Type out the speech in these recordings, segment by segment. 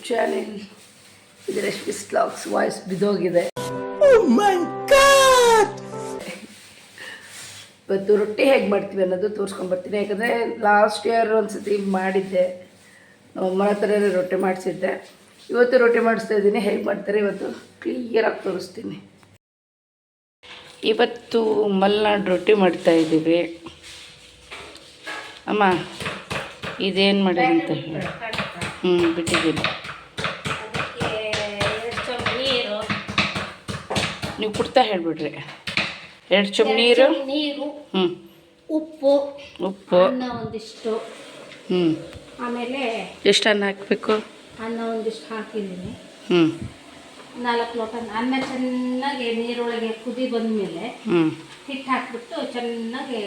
Channel. ಇದು Rashmi's vlogs. Voice ಬಿದ್ದೋಗಿದೆ. ಇವತ್ತು ರೊಟ್ಟಿ ಹೇಗೆ ಮಾಡ್ತೀವಿ ಅನ್ನೋದು ತೋರಿಸ್ಕೊಂಡ್ಬರ್ತೀನಿ. ಯಾಕಂದರೆ ಲಾಸ್ಟ್ ಇಯರ್ ಒಂದು ಸತಿ ಮಾಡಿದ್ದೆ, ನಮ್ಮಮ್ಮನ ಹತ್ರನೇ ರೊಟ್ಟಿ ಮಾಡಿಸಿದ್ದೆ. ಇವತ್ತು ರೊಟ್ಟಿ ಮಾಡಿಸ್ತಾ ಇದ್ದೀನಿ. ಹೇಗೆ ಮಾಡ್ತಾರೆ ಇವತ್ತು ಕ್ಲಿಯರಾಗಿ ತೋರಿಸ್ತೀನಿ. ಇವತ್ತು ಮಲ್ನಾಡು ರೊಟ್ಟಿ ಮಾಡ್ತಾಯಿದ್ದೀವಿ. ಅಮ್ಮ ಇದೇನು ಮಾಡಿದೆ ಅಂತ ಹೇಳಿ. ಬಿಟ್ಟಿದ್ದೀನಿ. ನೀವು ಕುಡ್ತಾ ಹೇಳಿಬಿಡ್ರಿ. 2 ಚಮಚ ನೀರು, ಉಪ್ಪು ಅನ್ನ ಒಂದಿಷ್ಟು, ಆಮೇಲೆ ಎಷ್ಟು ಅನ್ನ ಹಾಕಬೇಕು? ಅನ್ನ ಒಂದಿಷ್ಟು ಹಾಕಿದ್ದೀನಿ. 4 ಲೋಟ ಅನ್ನ ಚೆನ್ನಾಗಿ ನೀರೊಳಗೆ ಕುದಿ ಬಂದಮೇಲೆ ಹಿಟ್ಟು ಹಾಕ್ಬಿಟ್ಟು ಚೆನ್ನಾಗಿ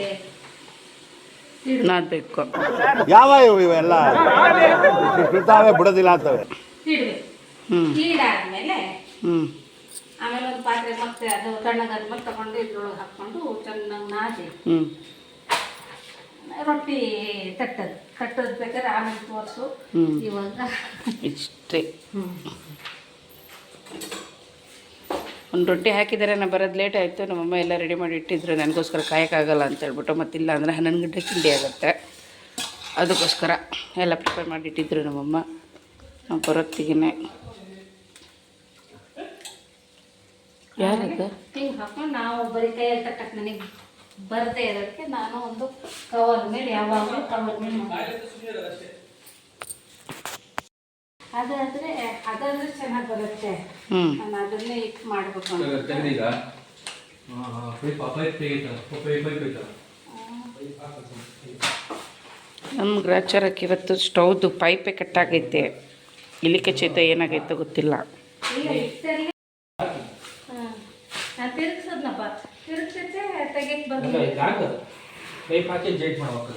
ನಾದಬೇಕು. ಯಾವ ಇವೆಲ್ಲ ಬಿಡೋದಿಲ್ಲ ಅಂತವೆ. ಇಡಬೇಕು. ಈಡಾದ್ಮೇಲೆ ಆಮೇಲೆ ಒಂದು ಪಾತ್ರೆ ಮತ್ತೆ ಅದು ತಣ್ಣಗಾದ್ಮೇಲೆ ತಗೊಂಡು ಇದ್ರೊಳಗೆ ಹಾಕ್ಕೊಂಡು ಚೆನ್ನಾಗಿ ನಾದಿ ರೊಟ್ಟಿ ತಟ್ಟೋದು ಬೇಕಾದ್ರೆ ಆಮೇಲೆ ತೋರಿಸು. ಇವಾಗ ಇಷ್ಟೇ. ಒಂದು ರೊಟ್ಟಿ ಹಾಕಿದರೆ ನಾನು ಬರೋದು ಲೇಟ್ ಆಯಿತು. ನಮ್ಮಮ್ಮ ಎಲ್ಲ ರೆಡಿ ಮಾಡಿ ಇಟ್ಟಿದ್ರು. ನನಗೋಸ್ಕರ ಕಾಯೋಕ್ಕಾಗಲ್ಲ ಅಂತ ಹೇಳ್ಬಿಟ್ಟು, ಮತ್ತಿಲ್ಲ ಅಂದರೆ 11 ಗಂಟೆ ತಿಂಡಿ ಆಗುತ್ತೆ. ಅದಕ್ಕೋಸ್ಕರ ಎಲ್ಲ ಪ್ರಿಪೇರ್ ಮಾಡಿ ಇಟ್ಟಿದ್ರು ನಮ್ಮಮ್ಮ. ನಾವು ಬರೋತ್ತಿಗೆ ಯಾರದು ಹಿಂಗೆ ಹಾಕೊಂಡು ನಾವು ಬರೀ ಕೈಯಲ್ಲಿ ತಟ್ಟಕ್ಕೆ ನನಗೆ ಬರದೇ ಇರೋದಕ್ಕೆ ನಾನು ಒಂದು ಕವರ್ ಮೇಲೆ ಯಾವಾಗಲೂ ಕವರ್ ಮೇಲೆ ಅದಾದರೆ ಚೆನ್ನಾಗಿ ಬರುತ್ತೆ. ನಾನು ಅದನ್ನೇ ಇಟ್ಟು ಮಾಡಬೇಕು ಅಂತ. ನಮ್ಮ ಗ್ರಾಚಾರಕ್ಕೆ ಇವತ್ತು ಸ್ಟೌದು ಪೈಪೇ ಕಟ್ಟಾಗೈತೆ. ಇಲಿಕೆ ಚೇತ ಏನಾಗೈತೆ ಗೊತ್ತಿಲ್ಲ. ನಾನು ತಿರುಗಿಸೋದ್ನಪ್ಪ, ತಿರುಗಿಸೈತೆ ತೆಗೆಕ್ಕೆ ಬಂದು ಪೈಪ್ ಹಾಕಿ ಜೈಟ್ ಮಾಡ್ಬೇಕು.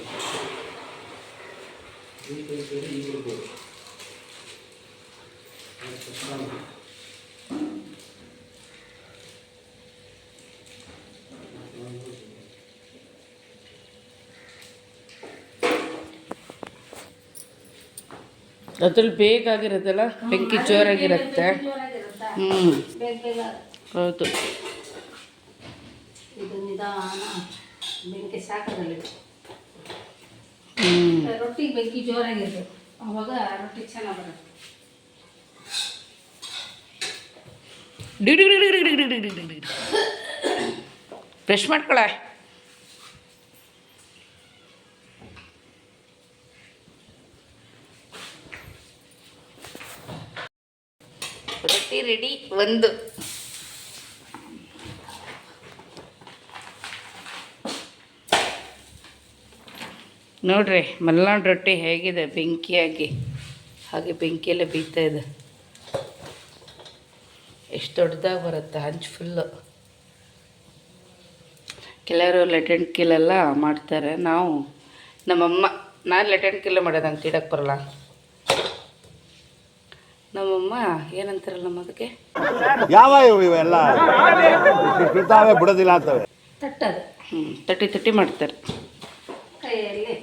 ಅದ್ರಲ್ಲಿ ಬೇಗ ಆಗಿರೋದಲ್ಲ, ಬೆಂಕಿ ಜೋರಾಗಿರುತ್ತೆ. ಹೌದು. ಇದು ನಿಧಾನ ಬೆಂಕಿ ಸಾಕಾಗಲ್ಲ. ರೊಟ್ಟಿಗೆ ಬೆಂಕಿ ಜೋರಾಗಿರ್ಬೇಕು, ಅವಾಗ ರೊಟ್ಟಿ ಚೆನ್ನಾಗಿ ಬರುತ್ತೆ. ಬ್ರಷ್ ಮಾಡ್ಕೊಳ. ರೊಟ್ಟಿ ರೆಡಿ. ಒಂದು ನೋಡ್ರಿ ಮಲ್ನಾಡು ರೊಟ್ಟಿ ಹೇಗಿದೆ, ಬೆಂಕಿಯಾಗಿ ಹಾಗೆ ಬೆಂಕಿಯಲ್ಲೇ ಬೇಯ್ತಾ ಇದೆ. ಎಷ್ಟು ದೊಡ್ಡದಾಗಿ ಬರುತ್ತೆ ಹಂಚು ಫುಲ್ಲು. ಕೆಲವರು ಲೆಟೆಂಟ್ ಕಿಲೆಲ್ಲ ಮಾಡ್ತಾರೆ. ನಮ್ಮಮ್ಮ ನಾನು ಲೆಟೆಂಟ್ ಕಿಲ್ಲ ಮಾಡೋದು ಅಂತ ಇಡಕ್ಕೆ ಬರಲ್ಲ. ನಮ್ಮಮ್ಮ ಏನಂತಾರಲ್ಲ ಅದಕ್ಕೆ ಯಾವ ಇವೆಲ್ಲ ಬಿಡೋದಿಲ್ಲ ಅಂತವೆ. ತಟ್ಟದು ತಟ್ಟಿ ಮಾಡ್ತಾರೆ. ಕೈಯಲ್ಲಿ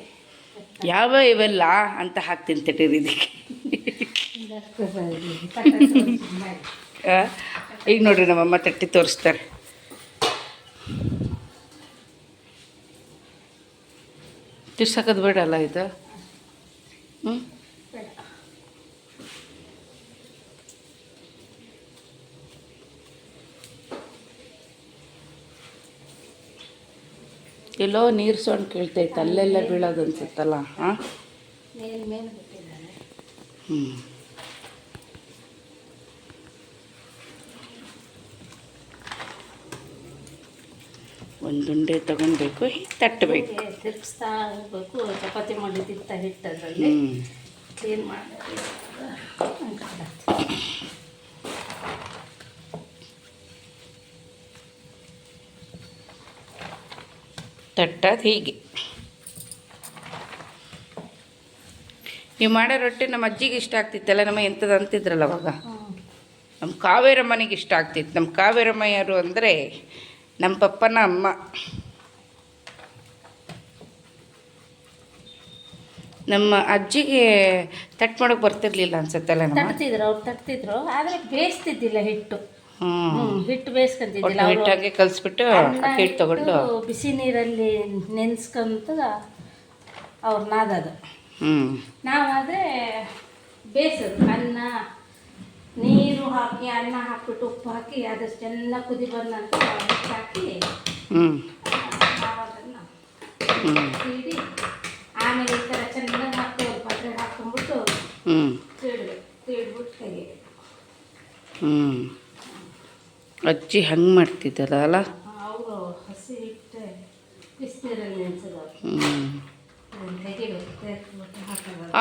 ಯಾವ ಇವೆಲ್ಲ ಅಂತ ಹಾಕ್ತೀನಿ ತಟ್ಟಿರಿ ಇದಕ್ಕೆ. ಈಗ ನೋಡ್ರಿ ನಮ್ಮಮ್ಮ ತಟ್ಟಿ ತೋರಿಸ್ತಾರೆ. ತಿರ್ಸೋದು ಬೇಡ ಅಲ್ಲ ಇದು. ಎಲ್ಲೋ ನೀರು ಸೌಂಡ್ ಕೇಳ್ತೈತೆ, ಅಲ್ಲೆಲ್ಲ ಬೀಳೋದು ಅನ್ಸುತ್ತಲ್ಲ. ಒಂದುಂಡೆ ತಗೊಳ್ಬೇಕು, ತಟ್ಟಬೇಕು. ತಿರ್ಗಿಸ್ತಾ ಹೋಗ್ಬೇಕು. ಚಪಾತಿ ಮಾಡಿದ್ದಿತ್ತ ಹಿಟ್ಟು ಅದರಲ್ಲಿ ಕ್ಲೀನ್ ಮಾಡಬೇಕು. ತಟ್ಟದು ಹೀಗೆ. ನೀವು ಮಾಡೋ ರೊಟ್ಟಿ ನಮ್ಮ ಅಜ್ಜಿಗೆ ಇಷ್ಟ ಆಗ್ತಿತ್ತಲ್ಲ. ನಮ್ಮ ಎಂಥದ್ದು ಅಂತಿದ್ರಲ್ಲ ಅವಾಗ. ನಮ್ಮ ಕಾವೇರಮ್ಮನಿಗೆ ಇಷ್ಟ ಆಗ್ತಿತ್ತು. ನಮ್ಮ ಕಾವೇರಮ್ಮ ಯಾರು ಅಂದರೆ ನಮ್ಮ ಪಪ್ಪನ ಅಮ್ಮ. ನಮ್ಮ ಅಜ್ಜಿಗೆ ತಟ್ಟು ಮಾಡೋಕೆ ಬರ್ತಿರ್ಲಿಲ್ಲ ಅನ್ಸುತ್ತಲ್ಲ ನಮ್ಮ ಅವ್ರು ತಟ್ತಿದ್ರು ಆದರೆ ಬೇಯಿಸ್ತಿದ್ದಿಲ್ಲ ಹಿಟ್ಟು. ಹ್ಞೂ ಹಿಟ್ಟು ಬೇಯಿಸ್ಕೊಂತಿದ್ದಿಲ್ಲ ಅವರು. ಹಿಟ್ಟಾಗೆ ಕಲಿಸ್ಬಿಟ್ಟು ಹಿಟ್ಟು ತೊಗೊಂಡು ಬಿಸಿ ನೀರಲ್ಲಿ ನೆನೆಸ್ಕೊಂತ ಅವ್ರು ನಾದೋದು. ನಾವಾದರೆ ಬೇಯಿಸೋದು. ಅನ್ನ ನೀರು ಹಾಕಿ ಅನ್ನ ಹಾಕ್ಬಿಟ್ಟು ಉಪ್ಪು ಹಾಕಿ ಅದಷ್ಟು ಚೆನ್ನಾಗಿ ಕುದಿ ಬಂದ ನಂತರ ಹಿಟ್ಟು ಹಾಕಿ ನಾವು ಅದನ್ನು ತೀಡಿ ಆಮೇಲೆ ಈ ಥರ ಚೆನ್ನಾಗಿ ಹಾಕಿ ಒಂದು ಪಾತ್ರೆ ಹಾಕ್ಕೊಂಡ್ಬಿಟ್ಟು ತೀಡ್ಬಿಟ್ಟು ತೆಗೀರಿ. ಅಜ್ಜಿ ಹಂಗೆ ಮಾಡ್ತಿದ್ದಲ್ಲ. ಅವರು ಹಸಿ ಹಿಟ್ಟು ಬಿಸಿನೀರಲ್ಲಿ ನೆನೆಸೋದು.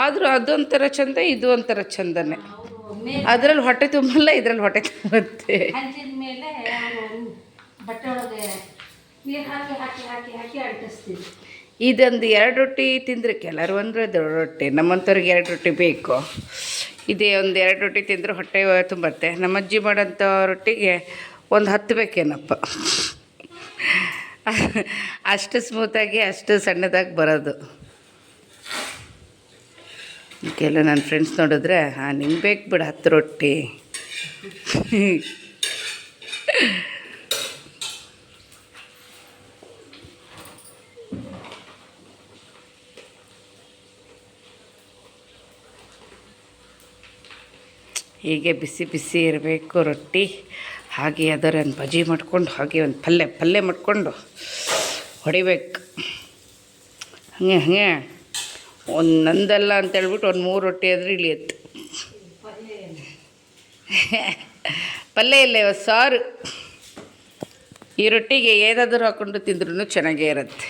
ಆದರೂ ಅದೊಂಥರ ಚಂದ, ಇದು ಒಂಥರ ಚಂದನೇ. ಅದರಲ್ಲಿ ಹೊಟ್ಟೆ ತುಂಬಲ್ಲ, ಇದರಲ್ಲಿ ಹೊಟ್ಟೆ ತುಂಬತ್ತೆ. ಹಂಚಿದ ಮೇಲೆ ಅವರು ಬಟ್ಟೆ ಒಳಗೆ ನೀರು ಹಾಕಿ ಹಾಕಿ ಹಾಕಿ ಹಾಕಿ ಅಂಟಿಸ್ತೀವಿ. ಇದೊಂದು 2 ರೊಟ್ಟಿ ತಿಂದರೆ ಕೆಲವರು ಒಂದು ರೊಟ್ಟಿ, ನಮ್ಮಂಥವ್ರಿಗೆ 2 ರೊಟ್ಟಿ ಬೇಕು. ಇದೇ ಒಂದು 2 ರೊಟ್ಟಿ ತಿಂದರೆ ಹೊಟ್ಟೆ ತುಂಬತ್ತೆ. ನಮ್ಮ ಅಜ್ಜಿ ಮಾಡೋಂಥ ರೊಟ್ಟಿಗೆ ಒಂದು 10 ಬೇಕೇನಪ್ಪ. ಅಷ್ಟು ಸ್ಮೂತಾಗಿ ಅಷ್ಟು ಸಣ್ಣದಾಗಿ ಬರೋದು. ಕೆಲವು ನನ್ನ ಫ್ರೆಂಡ್ಸ್ ನೋಡಿದ್ರೆ ನಿಂಗೆ ಬೇಕು ಬಿಡು 10 ರೊಟ್ಟಿ. ಹೀಗೆ ಬಿಸಿ ಬಿಸಿ ಇರಬೇಕು ರೊಟ್ಟಿ. ಹಾಗೆ ಅದರನ್ನು ಬಜ್ಜಿ ಮಾಡ್ಕೊಂಡು ಹಾಗೆ ಒಂದು ಪಲ್ಯ ಮಾಡಿಕೊಂಡು ಹೊಡಿಬೇಕು. ಹಾಗೆ ಒಂದು ನಂದಲ್ಲ ಅಂತೇಳ್ಬಿಟ್ಟು ಒಂದು 3 ರೊಟ್ಟಿ ಆದರೂ ಇಳಿಯುತ್ತೆ. ಪಲ್ಯ ಇಲ್ಲ, ಇವತ್ತು ಸಾರು. ಈ ರೊಟ್ಟಿಗೆ ಏನಾದರೂ ಹಾಕ್ಕೊಂಡು ತಿಂದ್ರೂ ಚೆನ್ನಾಗೇ ಇರುತ್ತೆ.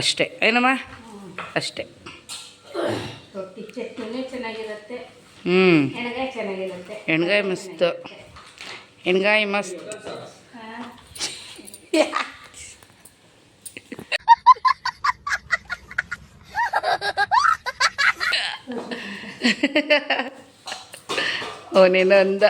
ಅಷ್ಟೇ ಏನಮ್ಮ, ಅಷ್ಟೇ. ರೊಟ್ಟಿ ಚಟ್ನಿನೂ ಚೆನ್ನಾಗಿರುತ್ತೆ, ಎಣ್ಗಾಯಿ ಚೆನ್ನಾಗಿರುತ್ತೆ. ಎಣ್ಗಾಯಿ ಮಸ್ತ್, ಎಣ್ಗಾಯಿ ಮಸ್ತ್. ಅವನೇನೋ ಅಂದ.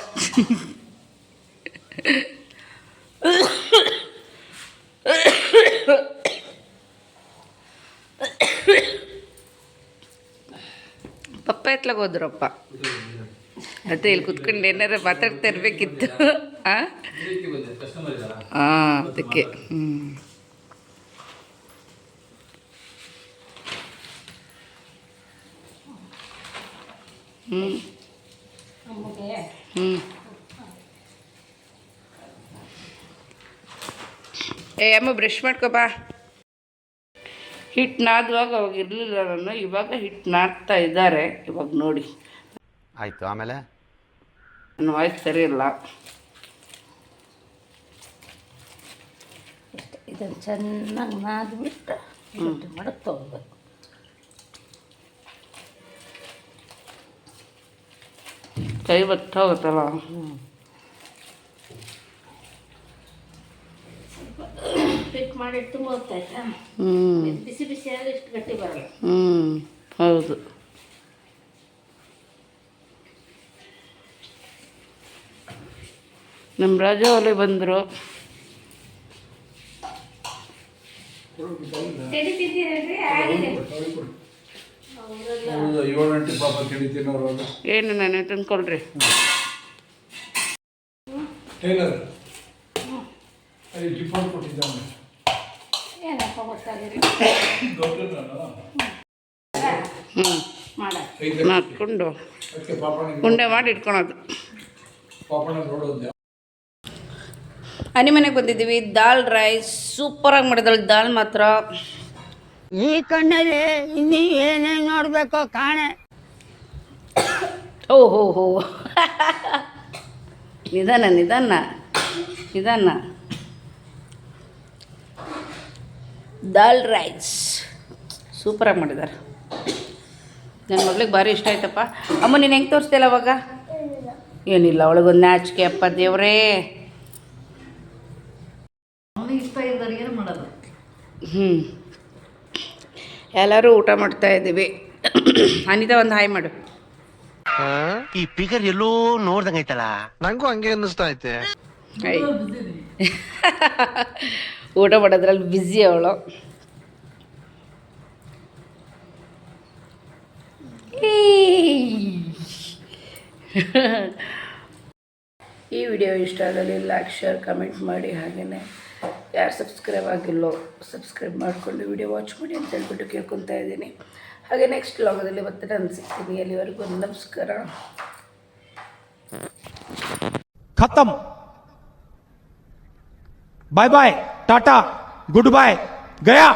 ಪಪ್ಪ ಎತ್ಲಾಗ ಹೋದ್ರಪ್ಪ. ಅದೇ ಇಲ್ಲಿ ಕುತ್ಕೊಂಡು ಏನಾರ ಮಾತಾಡ್ತಾ ಇರಬೇಕಿತ್ತು. ಅದಕ್ಕೆ ಅಮ್ಮ ಬ್ರಷ್ ಮಾಡ್ಕೊಬಾ. ಹಿಟ್ಟು ನಾದುವಾಗ ಅವಾಗ ಇರಲಿಲ್ಲ ನಾನು, ಇವಾಗ ಹಿಟ್ಟು ನಾದ್ತಾ ಇದ್ದಾರೆ. ಇವಾಗ ನೋಡಿ ಆಯಿತು. ಆಮೇಲೆ ನನ್ನ ವಾಯ್ಸ್ ಸರಿ ಇಲ್ಲ. ಇದನ್ನು ಚೆನ್ನಾಗಿ ನಾದ್ಬಿಟ್ಟು ರೊಟ್ಟಿ ಮಾಡಕ್ಕೆ ತೊಗೊಳ್ಬೇಕು. ಕೈ ಬತ್ತ ಹೋಗುತ್ತಲ್ಲ. ಹಿಟ್ಟು ಮಾಡಿಟ್ಟು ಹೋಗ್ತಾಯ್ತಾ. ಬಿಸಿ ಬಿಸಿ ಆದರೆ ಇಷ್ಟು ಗಟ್ಟಿ ಬರಲ್ಲ. ಹೌದು. ನಮ್ಮ ರಾಜ ಒಲೆ ಬಂದರು. ಏನು ನಾನು ತಂದ್ಕೊಳ್ರಿ. ಏನಪ್ಪ ಗೊತ್ತಾಗಿರಿ ಮಾಡ್ಕೊಂಡು ಉಂಡೆ ಮಾಡಿ ಇಟ್ಕೊಳೋದು. ಮನೆಗೆ ಬಂದಿದ್ದೀವಿ. ದಾಲ್ ರೈಸ್ ಸೂಪರಾಗಿ ಮಾಡಿದಳು. ದಾಲ್ ಮಾತ್ರ ಈ ಕಣ್ಣಲ್ಲಿ ಇನ್ನೂ ಏನೇನು ನೋಡಬೇಕೋ ಕಾಣೆ. ಓಹೋ ನಿಧಾನ ನಿಧಾನ ನಿಧಾನ. ದಾಲ್ ರೈಸ್ ಸೂಪರಾಗಿ ಮಾಡಿದ್ದಾರೆ. ನನ್ನ ಮಗಳಿಗೆ ಭಾರಿ ಇಷ್ಟ ಆಯ್ತಪ್ಪ. ಅಮ್ಮ ನೀನು ಹೆಂಗೆ ತೋರಿಸ್ತಿಲ್ಲ ಅವಾಗ? ಏನಿಲ್ಲ, ಅವಳಿಗೊಂದು ನಾಚಿಕೆ. ಅಪ್ಪ ದೇವರೇ, ಇಷ್ಟ ಇದ್ದವ್ರಿಗೆ ಏನು ಮಾಡೋದು. ಎಲ್ಲರೂ ಊಟ ಮಾಡ್ತಾ ಇದ್ದೀವಿ. ಅನಿತಾ ಒಂದು ಹಾಯ್ ಮಾಡು. ಈ ಪಿಗರ್ ಎಲ್ಲೋ ನೋಡ್ದಂಗೈತಲ್ಲ. ನಂಗೂ ಹಂಗೆ ಅನ್ನಿಸ್ತಾ ಐತೆ. ಊಟ ಮಾಡೋದ್ರಲ್ಲಿ ಬ್ಯುಸಿ ಅವಳು. ಈ ವಿಡಿಯೋ ಇಷ್ಟ ಆದಲ್ಲಿ ಲೈಕ್ ಶೇರ್ ಕಮೆಂಟ್ ಮಾಡಿ, ಹಾಗೆಯೇ ಯಾರು ಸಬ್ಸ್ಕ್ರೈಬ್ ಆಗಿಲ್ಲೋ ಸಬ್ಸ್ಕ್ರೈಬ್ ಮಾಡಿಕೊಂಡು ವಿಡಿಯೋ ವಾಚ್ ಮಾಡಿ ಅಂತ ಹೇಳ್ಬಿಟ್ಟು ಕೇಳ್ಕೊತಾ ಇದ್ದೀನಿ. ಹಾಗೆ ನೆಕ್ಸ್ಟ್ ವ್ಲಾಗದಲ್ಲಿ ಮತ್ತೆ ನಾನು ಸಿಗ್ತೀನಿ. ಅಲ್ಲಿವರೆಗೂ ನಮಸ್ಕಾರ. खत्म. Bye bye, tata, good bye, गया.